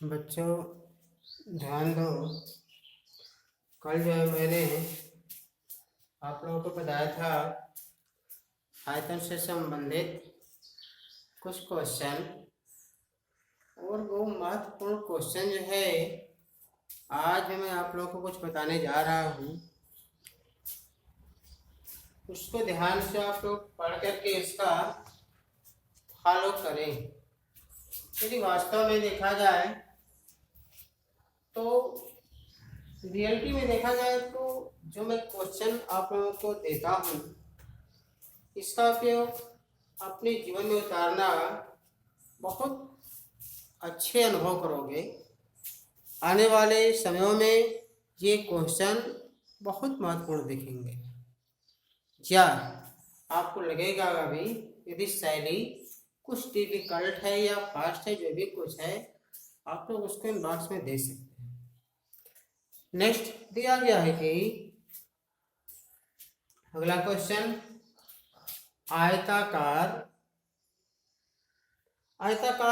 बच्चों ध्यान दो। कल जो है मैंने आप लोगों को बताया था आयतन से संबंधित कुछ क्वेश्चन, और वो महत्वपूर्ण क्वेश्चन जो है आज मैं आप लोगों को कुछ बताने जा रहा हूँ। उसको ध्यान से आप लोग पढ़ करके इसका फॉलो करें। यदि वास्तव में देखा जाए तो रियलिटी में देखा जाए तो जो मैं क्वेश्चन आप लोगों को देता हूँ इसका उपयोग अपने जीवन में उतारना बहुत अच्छे अनुभव करोगे। आने वाले समयों में ये क्वेश्चन बहुत महत्वपूर्ण दिखेंगे। या आपको लगेगा अभी यदि शैली कुछ डिफिकल्ट है या फास्ट है, जो भी कुछ है आप लोग उसको इनबॉक्स में दे सकते हैं। नेक्स्ट दिया गया है कि अगला क्वेश्चन आयताकार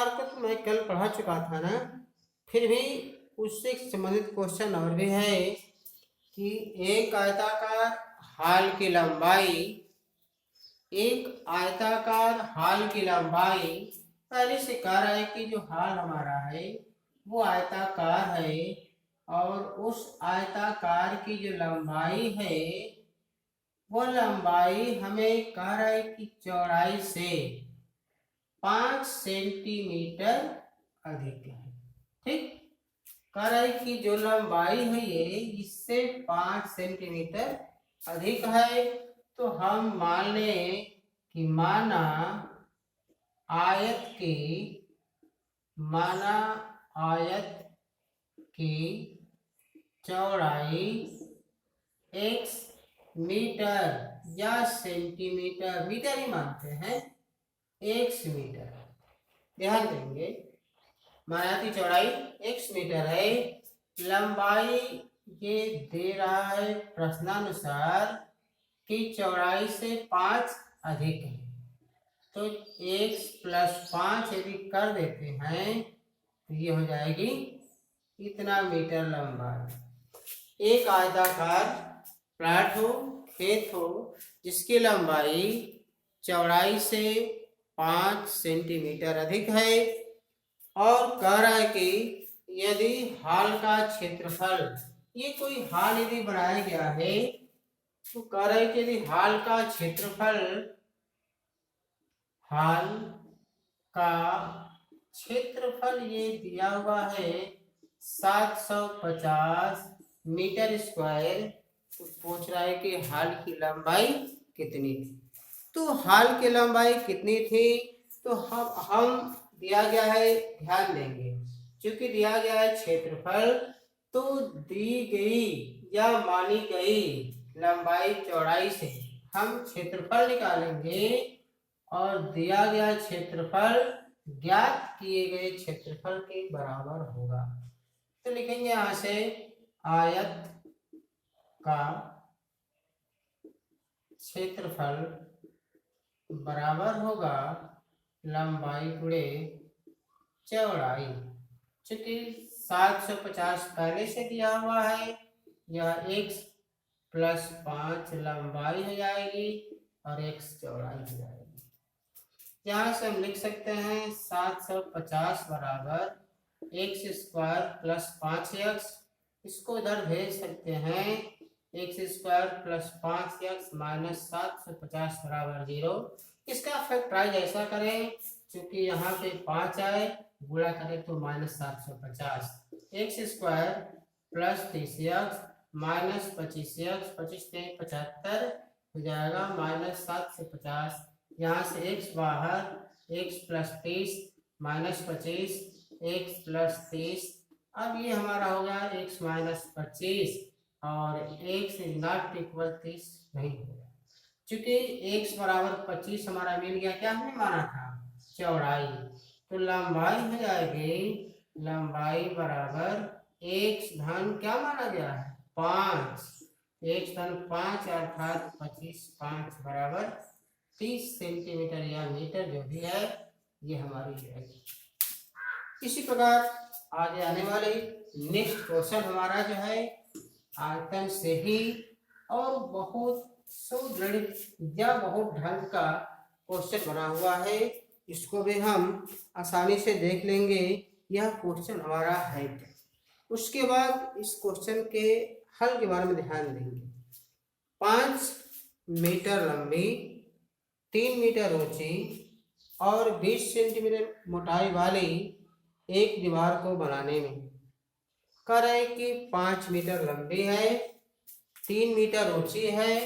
को तो मैं कल पढ़ा चुका था ना, फिर भी उससे संबंधित क्वेश्चन और भी है कि एक आयताकार हाल की लंबाई पहले से कह रहा है कि जो हाल हमारा है वो आयताकार है, और उस आयताकार की जो लंबाई है वो लंबाई हमें कह रहा है कि चौड़ाई से 5 सेंटीमीटर अधिक है। ठीक, कह रहा है कि जो लंबाई है ये इससे 5 सेंटीमीटर अधिक है। तो हम मान लें कि माना आयत की चौड़ाई x मीटर या सेंटीमीटर, मीटर ही मानते हैं, x मीटर। ध्यान देंगे, माना की चौड़ाई x मीटर है, लंबाई ये दे रहा है प्रश्नानुसार कि चौड़ाई से 5 अधिक है। तो x + 5 यदि कर देते हैं तो ये हो जाएगी इतना मीटर लंबा। एक आयताकार प्लॉट हो, खेत हो, जिसकी लंबाई चौड़ाई से 5 सेंटीमीटर अधिक है, और कह रहा है कि यदि हाल का क्षेत्रफल, ये कोई हाल यदि बनाया गया है तो कह रहा है कि यदि हाल का क्षेत्रफल ये दिया हुआ है 750 मीटर स्क्वायर, तो पूछ रहा है कि हाल की लंबाई कितनी थी। तो हाल की लंबाई कितनी थी तो हम दिया गया है, ध्यान देंगे, क्योंकि दिया गया है क्षेत्रफल, तो दी गई या मानी गई लंबाई चौड़ाई से हम क्षेत्रफल निकालेंगे, और दिया गया क्षेत्रफल ज्ञात किए गए क्षेत्रफल के बराबर होगा। तो लिखेंगे यहां से आयत का क्षेत्रफल बराबर होगा लंबाई गुणे चौड़ाई। चूंकि 750 पहले से दिया हुआ है, यह x + 5 लंबाई हो जाएगी और x चौड़ाई हो जाएगी। यहाँ से हम लिख सकते हैं 750 बराबर x² + 5x, इसको इधर भेज सकते हैं, x² + 5x - 750 बराबर 0। इसका फैक्टराइज ऐसा करें, क्योंकि यहाँ पे 5 आए, गुणा करें तो -750, x² + 30x - 25x, 25 से 75 हो जाएगा, -750। यहाँ से x बाहर, x + 30 - 25, x + 30, अब ये हमारा होगा x - 25, और x ≠ 30 नहीं होगा, क्योंकि x बराबर 25 हमारा मिल गया, क्या हमने माना था, चौड़ाई। तो लंबाई हो जाएगी, लंबाई बराबर x धन क्या माना गया है, 5, x धन 5 अर्थात 25, 5 बराबर 30 सेंटीमीटर या मीटर, जो भी है ये हमारी जाएगी। इसी प्रकार आगे आने वाले नेक्स्ट क्वेश्चन हमारा जो है आयतन से ही और बहुत सुदृढ़ या बहुत ढंग का क्वेश्चन बना हुआ है, इसको भी हम आसानी से देख लेंगे यह क्वेश्चन हमारा है क्या। उसके बाद इस क्वेश्चन के हल के बारे में ध्यान देंगे। 5 मीटर लंबी, 3 मीटर ऊंची और 20 सेंटीमीटर मोटाई वाली एक दीवार को बनाने में कह रहे हैं कि 5 मीटर लंबी है, 3 मीटर ऊंची है,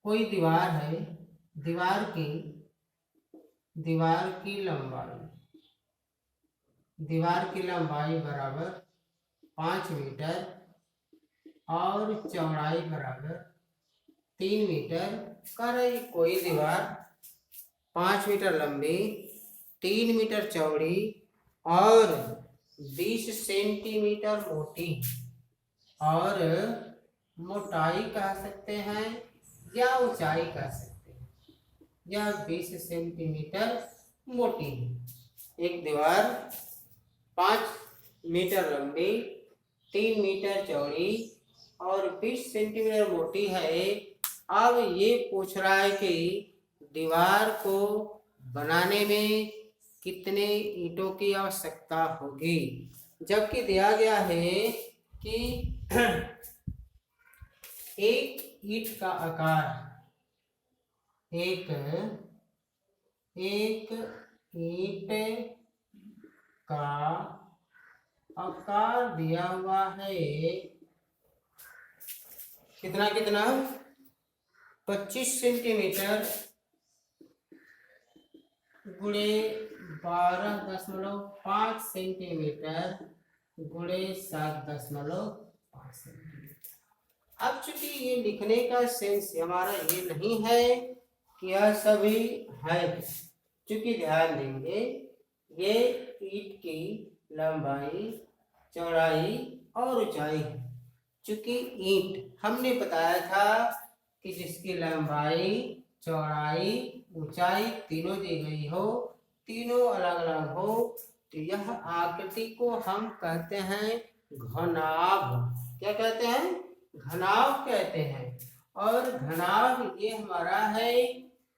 कोई दीवार है, दीवार की लंबाई बराबर 5 मीटर और चौड़ाई बराबर 3 मीटर। कह रहे कोई दीवार 5 मीटर लंबी, 3 मीटर चौड़ी और 20 सेंटीमीटर मोटी और मोटाई कह सकते हैं या ऊंचाई कह सकते हैं, यह 20 सेंटीमीटर मोटी है। एक दीवार 5 मीटर लंबी, 3 मीटर चौड़ी और 20 सेंटीमीटर मोटी है। अब ये पूछ रहा है कि दीवार को बनाने में कितने ईंटों की आवश्यकता होगी, जबकि दिया गया है कि एक ईंट का आकार, एक ईंट का आकार दिया हुआ है कितना 25 सेंटीमीटर गुणे 12.5 सेंटीमीटर गुणे 7.5 सेंटीमीटर। अब चूंकि ये लिखने का सेंस हमारा ये नहीं है कि यह सभी है, चूंकि ध्यान देंगे ये ईंट की लंबाई, चौड़ाई और ऊंचाई है। चूंकि ईंट हमने बताया था कि जिसकी लंबाई, चौड़ाई, ऊंचाई तीनों दी गई हो, तीनों अलग अलग हो, तो यह आकृति को हम कहते हैं घनाभ। क्या कहते हैं? घनाभ कहते हैं। और घनाभ ये हमारा है,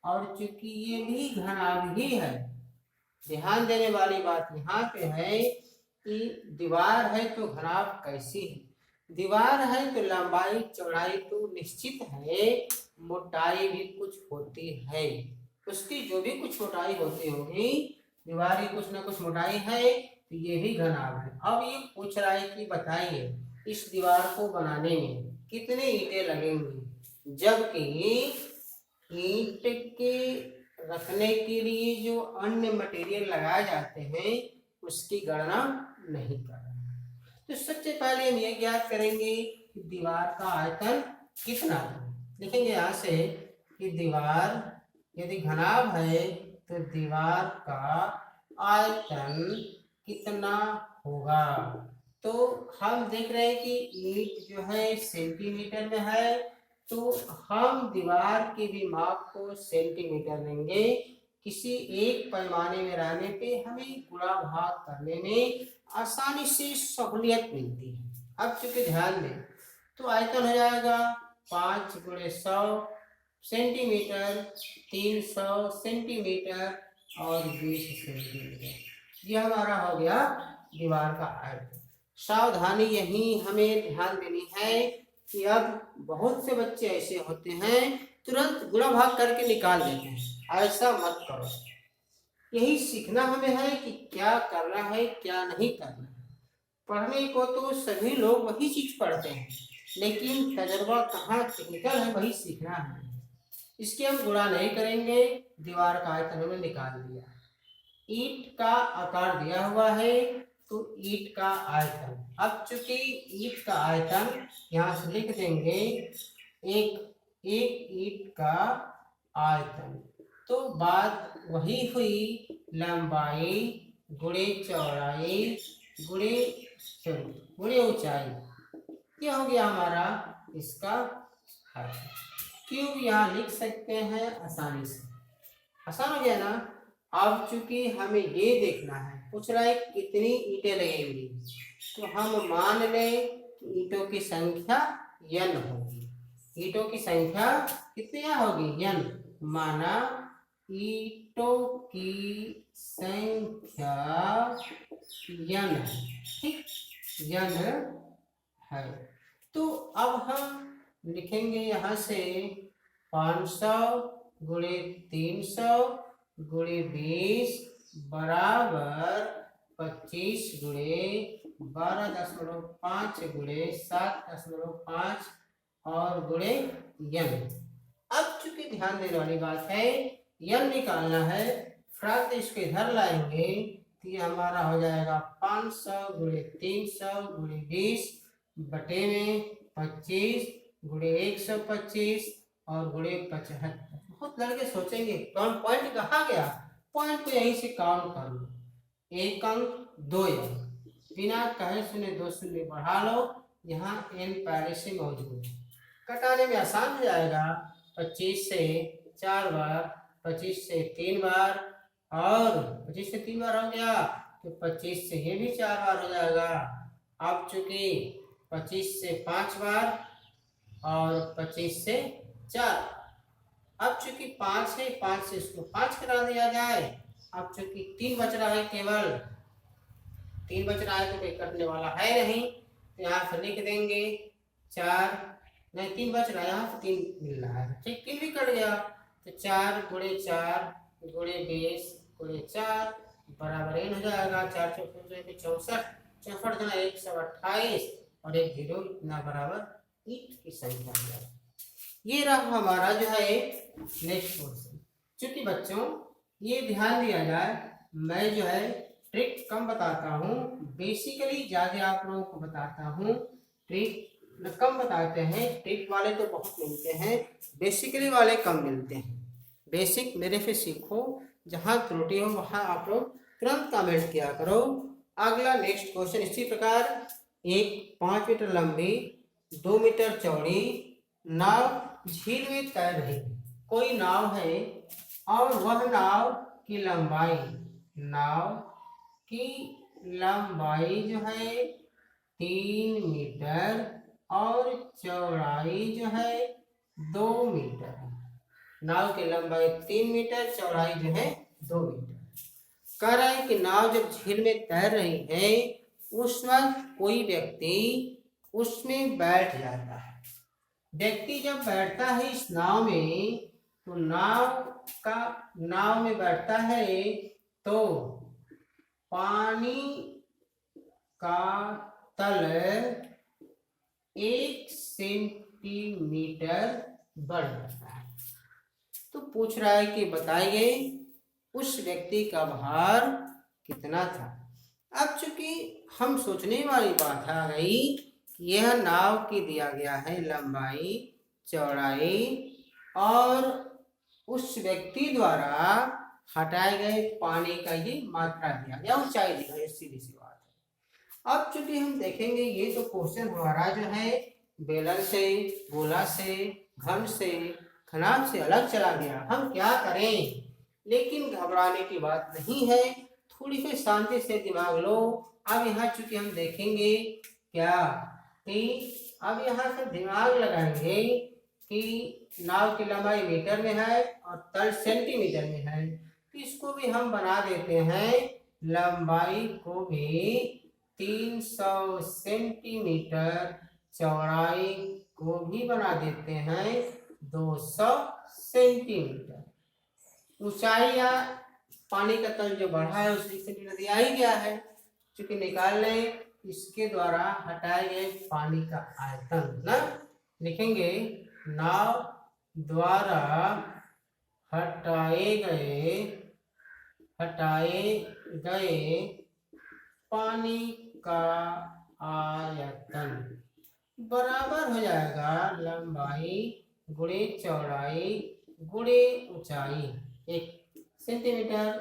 और चूंकि ये भी घनाभ ही है, ध्यान देने वाली बात यहाँ पे है कि दीवार है तो घनाभ कैसी है। दीवार है तो लंबाई चौड़ाई तो निश्चित है, मोटाई भी कुछ होती है, उसकी जो भी कुछ मोटाई होती होगी, दीवार की कुछ ना कुछ मोटाई है, तो ये भी घनाभ है। अब ये पूछ रहा है कि बताइए इस दीवार को बनाने में कितने ईंटें लगेंगी, जबकि ईंट के रखने के लिए जो अन्य मटेरियल लगाए जाते हैं उसकी गणना नहीं कर रहे। तो सबसे पहले हम ये ज्ञात करेंगे कि दीवार का आयतन कितना है। लिखेंगे यहाँ से कि दीवार यदि घनाभ है तो दीवार का आयतन कितना होगा। तो हम देख रहे हैं कि ईंट जो है सेंटीमीटर में है, तो हम दीवार के भी माप को सेंटीमीटर लेंगे। किसी एक पैमाने में रहने पे हमें गुणा भाग करने में आसानी से सहूलियत मिलती है। अब चूंकि ध्यान दें तो आयतन हो जाएगा 5 × 100 सेंटीमीटर, 300 सेंटीमीटर और 20 सेंटीमीटर। यह हमारा हो गया दीवार का आयतन। सावधानी यही हमें ध्यान देनी है कि अब बहुत से बच्चे ऐसे होते हैं तुरंत गुणा भाग करके निकाल देते हैं, ऐसा मत करो। यही सीखना हमें है कि क्या करना है क्या नहीं करना है। पढ़ने को तो सभी लोग वही चीज पढ़ते हैं, लेकिन तजर्बा कहाँ टेक्निकल है वही सीखना है। इसके हम गुणा नहीं करेंगे, दीवार का आयतन हमने निकाल दिया। ईंट का आकार दिया हुआ है तो ईंट का आयतन। अब चूंकि ईंट का आयतन यहाँ से लिख देंगे एक ईंट का आयतन, तो बात वही हुई लंबाई गुणे चौड़ाई गुणे ऊंचाई। ये हो गया हमारा इसका आयतन। क्यूब यहाँ लिख सकते हैं आसानी से, आसान हो गया ना। अब चूंकि हमें ये देखना है पूछ रहा है कितनी ईंटें लगेंगी, तो हम मान लें कि ईंटों की संख्या n होगी। ईंटों की संख्या कितनी होगी? n। माना ईंटों की संख्या n है, ठीक, n है। तो अब हम लिखेंगे यहाँ से 500 गुणे 300 गुणे 20 बराबर 25 गुणे 12.5 गुणे 7.5 और गुणे n। अब चूंकि ध्यान देने वाली बात है, n निकालना है, फटाक से इसको इधर लाएंगे तो ये हमारा हो जाएगा 500 गुणे 300 गुणे 20 बटे में 25 गुणे 125 और गुणे 75। बहुत लड़के सोचेंगे कौन पॉइंट कहाँ गया, पॉइंट को यहीं से काउंट कर लो, 1 अंक 2 अंक, बिना कहे सुने 2 शून्य बढ़ा लो, यहाँ n पहले से मौजूद है, कटाने में आसान हो जाएगा। 25 से 4 बार, 25 से 3 बार और 25 से 3 बार हो गया तो 25 से ये भी 4 बार हो जाएगा। अब चूंकि 25 से 5 बार और 25 से 4, अब चूंकि 5 है, 5 से इसको 5 करा दिया जाए। अब चूंकि 3 बच रहा है, केवल 3 बच रहा है तो कोई कटने वाला है नहीं, तो यहाँ से लिख देंगे 4, नहीं 3 बच रहा है, यहाँ से 3 मिल रहा है, ठीक, 3 भी कट गया तो 4 गुणे 4 गुणे 20 गुणे 4 बराबर n हो जाएगा। 4 64, 64 गुना 128 और 1 0 इतना बराबर ईंट की संख्या हो जाएगा। ये रहा हमारा जो है नेक्स्ट क्वेश्चन। चूंकि बच्चों ये ध्यान दिया जाए, मैं जो है ट्रिक कम बताता हूँ, बेसिकली ज्यादा आप लोगों को बताता हूँ, ट्रिक कम बताते हैं। ट्रिक वाले तो बहुत मिलते हैं, बेसिकली वाले कम मिलते हैं। बेसिक मेरे से सीखो, जहाँ त्रुटि हो वहाँ आप लोग तुरंत कमेंट किया करो। अगला नेक्स्ट क्वेश्चन इसी प्रकार, एक 5 मीटर लंबी 2 मीटर चौड़ी नाव झील में तैर रही, कोई नाव है और वह नाव की लंबाई जो है 3 मीटर और चौड़ाई जो है 2 मीटर है। नाव की लंबाई 3 मीटर, चौड़ाई जो है 2 मीटर। कह रहा है कि नाव जब झील में तैर रही है उस वक्त कोई व्यक्ति उसमें बैठ जाता है। व्यक्ति जब बैठता है इस नाव में, तो नाव में बैठता है तो पानी का तल 1 सेंटीमीटर बढ़ जाता है। तो पूछ रहा है कि बताइए उस व्यक्ति का भार कितना था। अब चूंकि हम सोचने वाली बात आ गई, यह नाव की दिया गया है लंबाई, चौड़ाई और उस व्यक्ति द्वारा हटाए गए पानी का ये मात्रा दिया गया, ऊंचाई दी गई, सीधी सी बात है। अब चूंकि हम देखेंगे ये तो क्वेश्चन हमारा जो है बेलन से, गोला से, घन से, खनाब से अलग चला गया, हम क्या करें। लेकिन घबराने की बात नहीं है, थोड़ी सी शांति से दिमाग लो। अब यहाँ चूंकि हम देखेंगे क्या कि अब यहाँ से दिमाग लगाएंगे कि नाव की लंबाई मीटर में है और तल सेंटीमीटर में है, तो इसको भी हम बना देते हैं, लंबाई को भी 300 सेंटीमीटर, चौड़ाई को भी बना देते हैं 200 सेंटीमीटर। ऊंचाई या पानी का तल जो बढ़ा है उसी सेंटीमीटर दिया ही गया है, चूंकि निकाल लें इसके द्वारा हटाए गए पानी का आयतन ना लिखेंगे, नाव द्वारा हटाए गए पानी का आयतन बराबर हो जाएगा लंबाई गुणे चौड़ाई गुणे ऊंचाई 1 सेंटीमीटर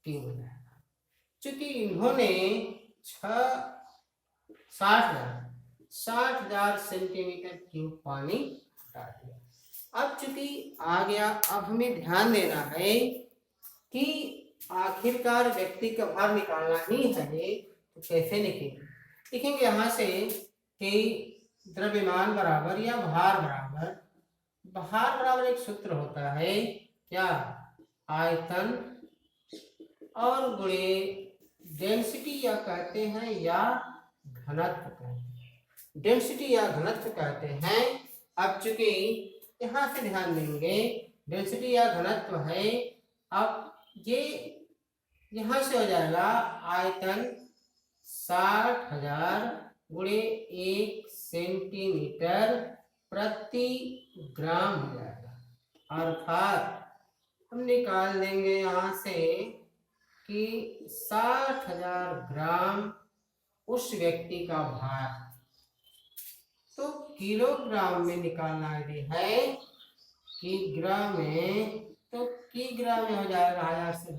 क्यूब हो जाएगा। चूंकि इन्होंने 60,000 सेंटीमीटर क्यूब पानी हटा दिया। अब चूंकि आ गया, अब हमें ध्यान देना है कि आखिरकार व्यक्ति का भार निकालना ही है, तो कैसे लिखेंगे? लिखेंगे यहाँ से कि द्रव्यमान बराबर या भार बराबर एक सूत्र होता है क्या, आयतन और गुणे डेंसिटी या कहते हैं या घनत्व कहते हैं, डेंसिटी या घनत्व कहते हैं। अब चूंकि यहाँ से ध्यान देंगे डेंसिटी या घनत्व है, अब ये यहाँ से हो जाएगा आयतन 60,000 गुणे 1 सेंटीमीटर प्रति ग्राम हो जाएगा। अर्थात हम निकाल देंगे यहाँ से कि 60,000 ग्राम उस व्यक्ति का भार, तो किलोग्राम में निकालना यदि है किग्रा में, तो किग्रा में हो जाएगा 1000 से